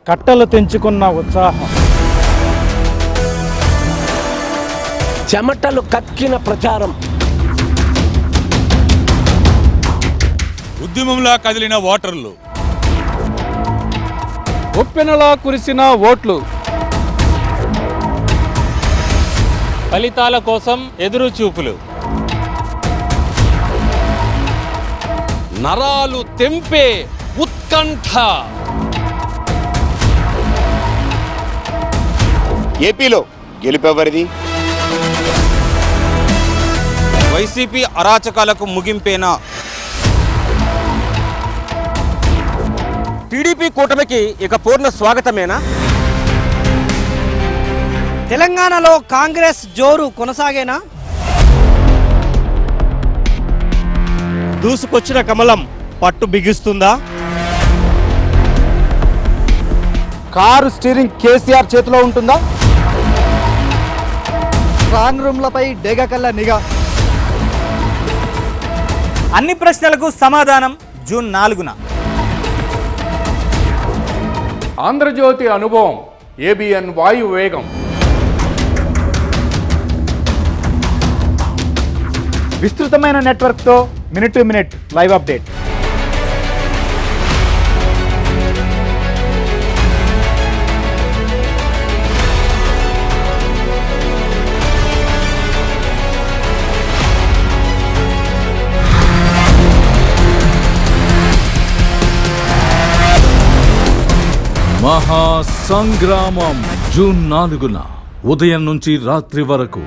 కట్టలు తెంచుకున్న ఉత్సాహం, చెమటలు కక్కిన ప్రచారం, ఉద్యమంలా కదిలిన ఓటర్లు, ఉప్పెనలా కురిసిన ఓట్లు, ఫలితాల కోసం ఎదురు చూపులు, నరాలు తెంపే ఉత్కంఠ. ఏపీలో గెలుపెవరిది? వైసీపీ అరాచకాలకు ముగింపేనా? టీడీపీ కూటమికి ఇక పూర్ణ స్వాగతమేనా? తెలంగాణలో కాంగ్రెస్ జోరు కొనసాగేనా? దూసుకొచ్చిన కమలం పట్టు బిగిస్తుందా? కారు స్టీరింగ్ కేసీఆర్ చేతిలో ఉంటుందా? స్ట్రాంగ్ రూమ్లపై డేగకల్ల నిఘా. అన్ని ప్రశ్నలకు సమాధానం జూన్ 4న. ఆంధ్రజ్యోతి అనుభవం, ఏబిఎన్ వాయు వేగం. విస్తృతమైన నెట్వర్క్తో minute to minute live update. మహాసంగ్రామం జూన్ 4న ఉదయం నుంచి రాత్రి వరకు.